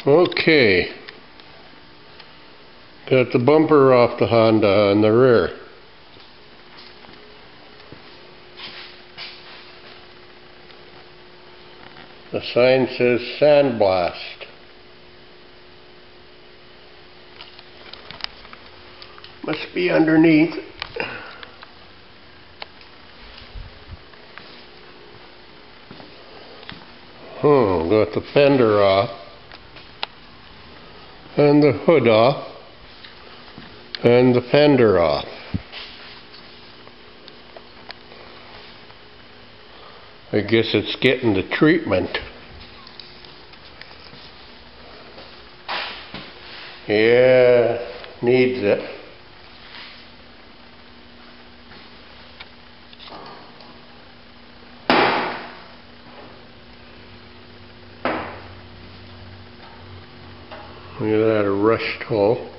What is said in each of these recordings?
Okay, got the bumper off the Honda on the rear. The sign says sandblast. Must be underneath. Got the fender off, and the hood off, and the fender off. I guess it's getting the treatment. Yeah, needs it. Look at that, a rushed hole.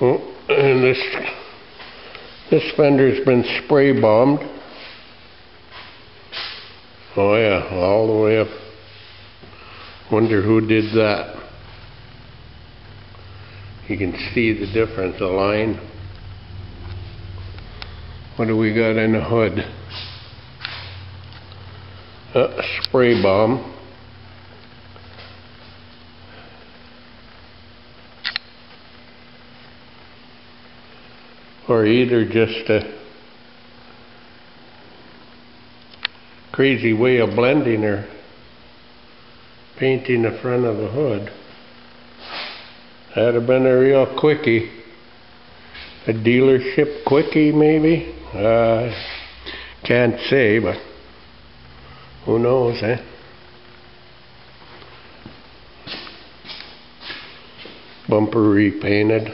Oh, and this fender's been spray bombed. Oh yeah, all the way up. Wonder who did that. You can see the difference, the line. What do we got in the hood? A spray bomb. Or either just a crazy way of blending or painting the front of the hood. That'd have been a real quickie. A dealership quickie maybe? Can't say, but who knows, eh? Bumper repainted.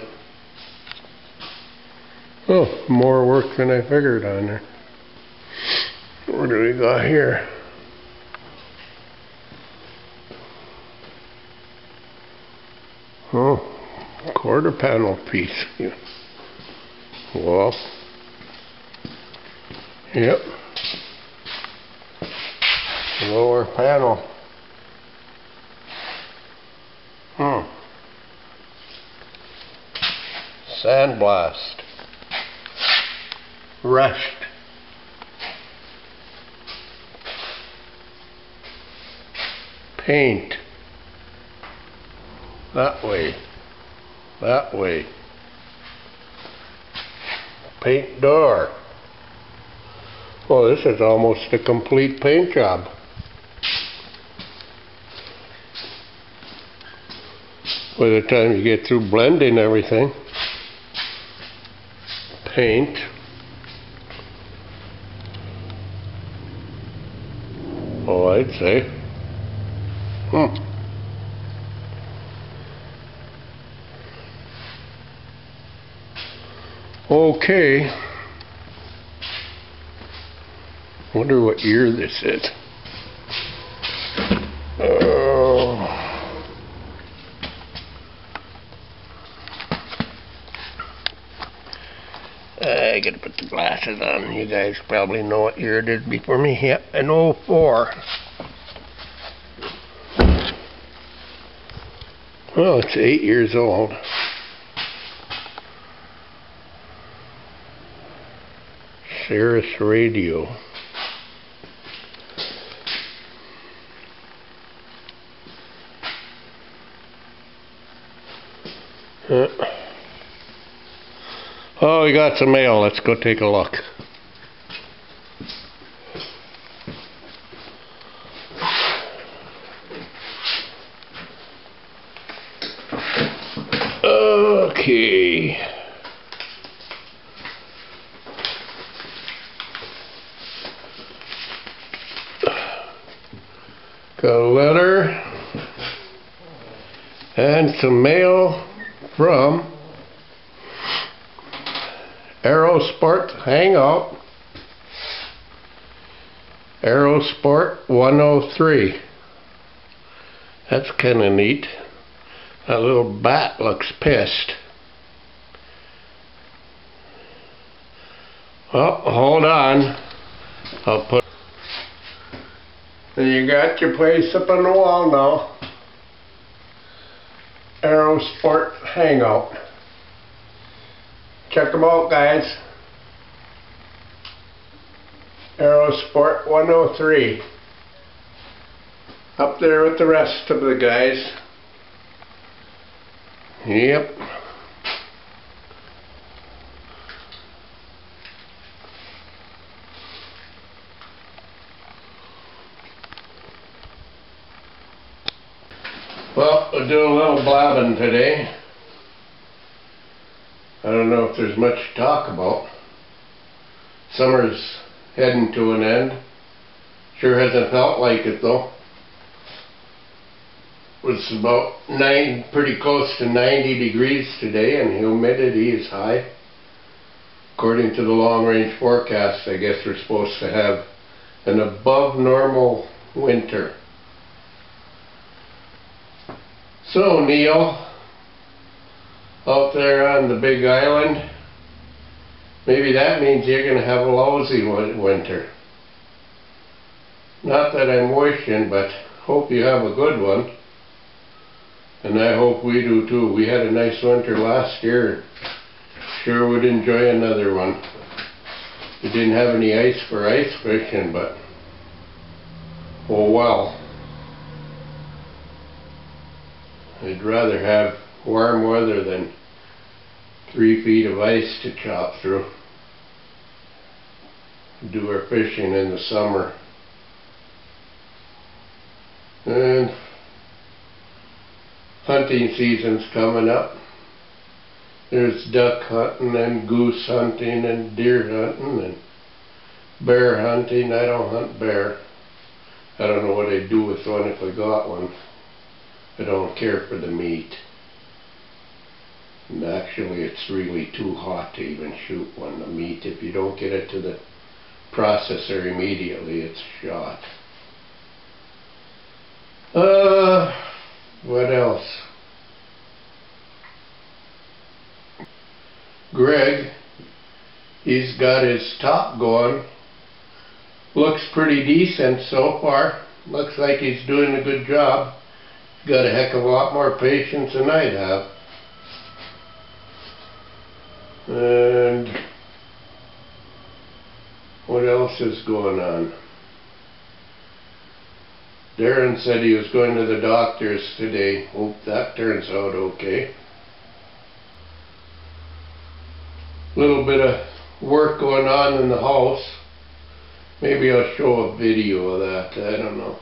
Oh, more work than I figured on there. What do we got here? Oh, quarter panel piece. Well, yep. Lower panel. Sandblast. Rushed. Paint. That way. That way. Paint door. Well, this is almost a complete paint job. By the time you get through blending everything. Paint. Oh, I'd say. Okay. Wonder what year this is. I gotta put the glasses on. You guys probably know what year it is before me. Yep, an 04. Well, it's 8 years old. Cirrus radio. Oh, we got some mail. Let's go take a look. Okay. Got a letter and some mail from Aerosport Hangout. Aerosport 103. That's kind of neat. That little bat looks pissed. Well, hold on. I'll put... You got your place up on the wall now. Aero Sport Hangout. Check them out, guys. Aero Sport 103. Up there with the rest of the guys. Yep. Well, we'll do a little blabbing today. I don't know if there's much to talk about. Summer's heading to an end. Sure hasn't felt like it though. It was about pretty close to 90 degrees today, and humidity is high. According to the long-range forecast, I guess we're supposed to have an above normal winter. So Neil, out there on the big island, maybe that means you're going to have a lousy winter. Not that I'm wishing, but hope you have a good one. And I hope we do too. We had a nice winter last year. Sure would enjoy another one. We didn't have any ice for ice fishing, but oh well. I'd rather have warm weather than 3 feet of ice to chop through. Do our fishing in the summer. And hunting season's coming up. There's duck hunting and goose hunting and deer hunting and bear hunting. I don't hunt bear. I don't know what I'd do with one if I got one. I don't care for the meat. And actually it's really too hot to even shoot one. The meat, if you don't get it to the processor immediately, it's shot. What else? Greg, he's got his top going. Looks pretty decent so far. Looks like he's doing a good job. Got a heck of a lot more patience than I'd have. And what else is going on? Darren said he was going to the doctor's today. Hope that turns out okay. Little bit of work going on in the house. Maybe I'll show a video of that. I don't know.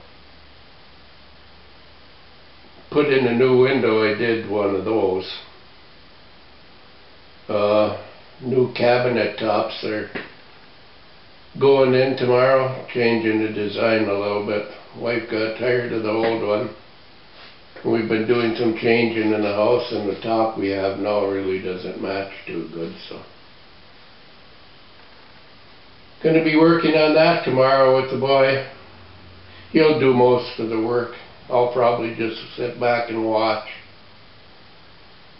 Put in a new window. I did one of those. New cabinet tops are going in tomorrow, changing the design a little bit. Wife got tired of the old one. We've been doing some changing in the house, and the top we have now really doesn't match too good, so gonna be working on that tomorrow with the boy. He'll do most of the work. I'll probably just sit back and watch.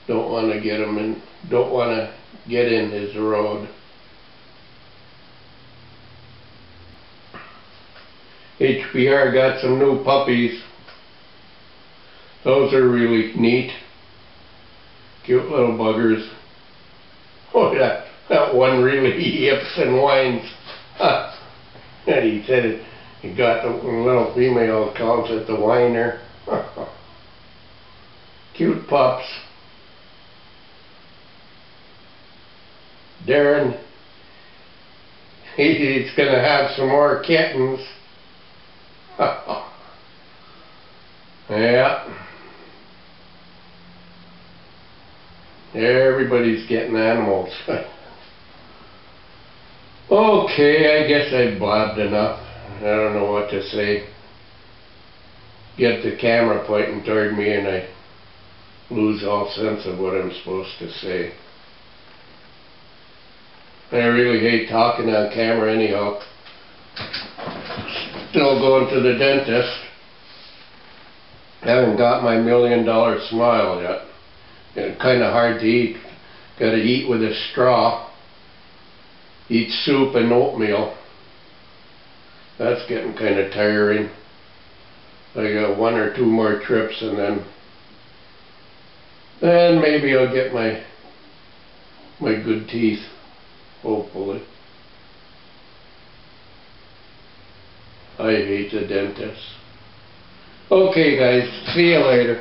Don't want to get him in. Don't want to get in his road. HBR got some new puppies. Those are really neat. Cute little buggers. Oh, that one really yips and whines. And he said he got the little female, calls it the whiner. Cute pups. Darren, he's going to have some more kittens. Yeah. Everybody's getting animals. Okay, I guess I've blabbed enough. I don't know what to say. Get the camera pointing toward me and I lose all sense of what I'm supposed to say. I really hate talking on camera anyhow. Still going to the dentist. Haven't got my $1 million smile yet. It's kind of hard to eat. Got to eat with a straw. eat soup and oatmeal. That's getting kind of tiring. I got 1 or 2 more trips and then maybe I'll get my good teeth, hopefully. I hate the dentist. Okay guys, see you later.